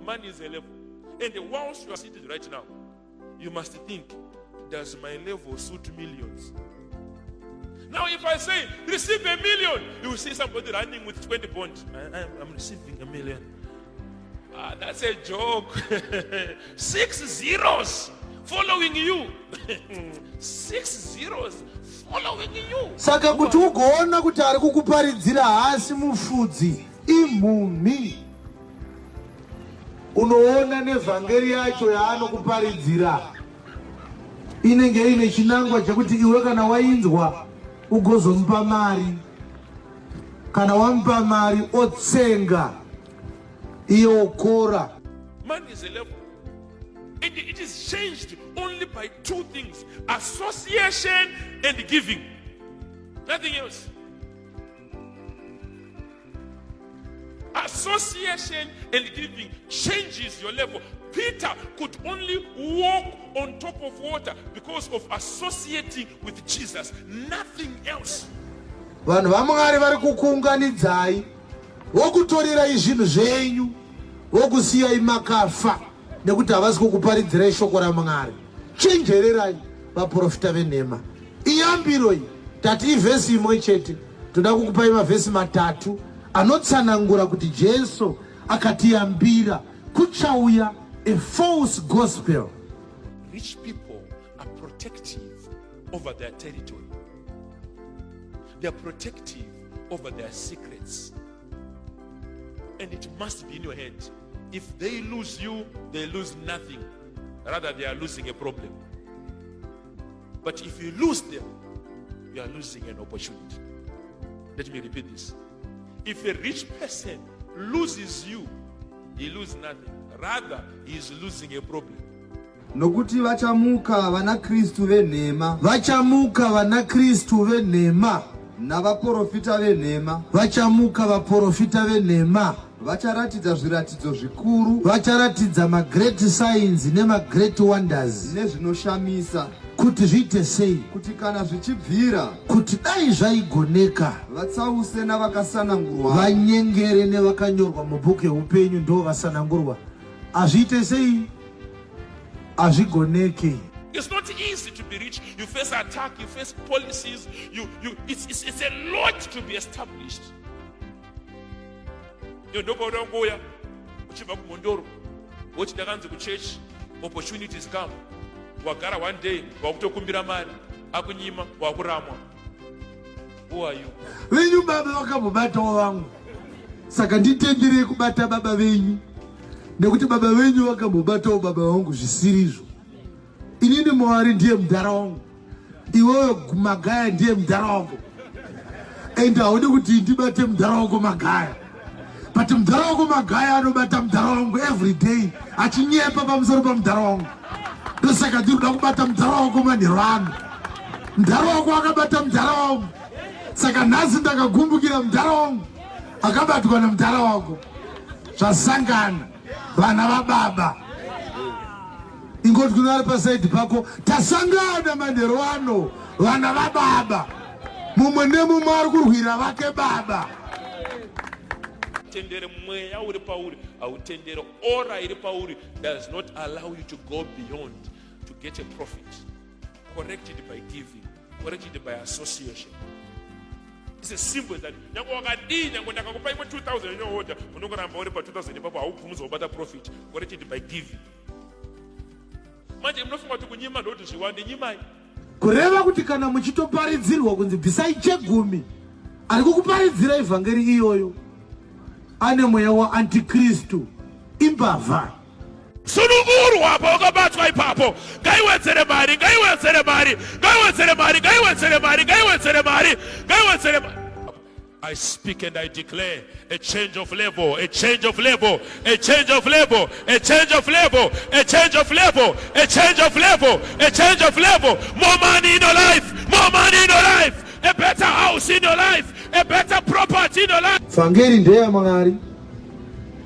Money is a level. And whilst you are seated right now, you must think, does my level suit millions? Now if I say, receive $1 million, you will see somebody running with 20 bonds. I'm receiving $1 million. That's a joke. 6 zeros following you. 6 zeros following you. Saka kuti ugoona kuti ari kukuparidzira hasi mufudzi imhumhi. Unoona nevhangeri yacho yaanokuparidzira inenge ine chinangwa chekuti iwe kana wainzwa ugozomupa mari. Kana wamupa mari otsenga iye okora. Money is a level. It is changed only by 2 things: association and giving. Nothing else. Association and giving changes your level. Peter could only walk on top of water because of associating with Jesus. Nothing else. Vanhu vaMwari vari kukuunganidzai vokutorirai zvinhu zvenyu vokusiyai makafa nekuti havasi kukuparidzirai shoko raMwari. Chenjererai vaprofita venhema. Iyambiro iyi tati ivhesi imwe chete, toda kukupai mavhesi 3 anotsanangura kuti Jesu akatiyambira kuchauya a false gospel. Rich people are protective over their territory. They are protective over their secrets. And it must be in your head. If they lose you, they lose nothing. Rather, they are losing a problem. But if you lose them, you are losing an opportunity. Let me repeat this. If a rich person loses you, he loses nothing. Rather, he is losing a problem. Nokuti vachamuka vana Kristu venhema. Vachamuka vana Kristu venhema. Navaprofita venhema. Vachamuka vaprofita venhema. Vacharatidza zviratidzo zvikuru. Vacharatidza ma-great signs nema-great wonders. Nezvinoshamisa. Kuti zviite sei? Kuti kana zvichibvira. Kuti dai zvaigoneka. Vatsause navakasanangurwa. Vanyengere nevakanyorwa mubhuku yeupenyu ndo vasanangurwa. Azviite sei? Azvigoneke. It's not easy to be rich. You face attack, you face policies. It's a lot to be established. Ndopodangoya uchibva kumondoro wochi ndakanzi kuchechi, opportunities come. Wagara one day wakutokumbira mari akunyima wakuramwa. Who are you? Venyu baba vakambobatawo vangu. Saka nditenderei kubata baba venyu. Nekuti baba venyu vakambobatawo baba vangu zvisirizvo. Inini Mwari ndiye mudhara wangu. Iwewe Magaya ndiye mudhara wako. And haudi kuti ndibate mudhara wako Magaya. But mudhara wako Magaya anobata mudhara wangu every day. Achinyepa pamusoro pamudhara wangu. Ndosaka ndinoda kubata mudhara wako manheru ano. Mudhara wako akabata mudhara wangu. Saka nhasi ndakagumbukira mudhara wangu akabatwa namudhara wako. Zvasangana vana vababa. Ingoti kuna ari pasaidi pako, tasangana manheru ano vana vababa. Mumwe nemumwe ari kurwira vake baba. Tendere mweya uri pauri, au tendere ora iri pauri does not allow you to go beyond to get a profit. Corrected by giving, corrected by association. It's a simple that nyango wakadii nyango ndakakupa imwe 2000 inoota unongoramba uri pa 2000 ipapo haubvumuzwa ubata profit. Corrected by giving. Manje munofunga kuti kunyima ndoti zviwande nyimai. Kureva kuti kana muchitoparidzirwa kunzi bvisai chegumi, ari kukuparidzira evhangeri iyoyo ane mweya wa antikristu imbavha. Sunungurwa hapo wakabatwa ipapo. Ngaiwedzere mari, ngaiwedzere mari, ngaiwedzere mari, ngaiwedzere mari, ngaiwedzere mari, ngaiwedzere mari. I speak and I declare a change of level, a change of level, a change of level, a change of level, a change of level, a change of level, a change of level. More money in your life, more money in your life, a better house in your life, a better property in your life. Vhangeri ndeya Mwari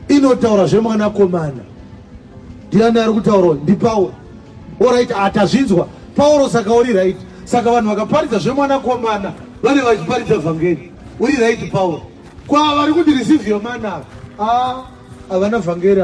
inotaura zvemwanakomana. Ndiani ari kutaura? Ndi Paulo. Alright, atazvinzwa Paulo saka uri right. Saka vanhu vakaparidza zvemwanakomana vane vachiparidza vhangeri. Uri right Paulo. Kwa vari kuti receive your man. Havana vhangeri.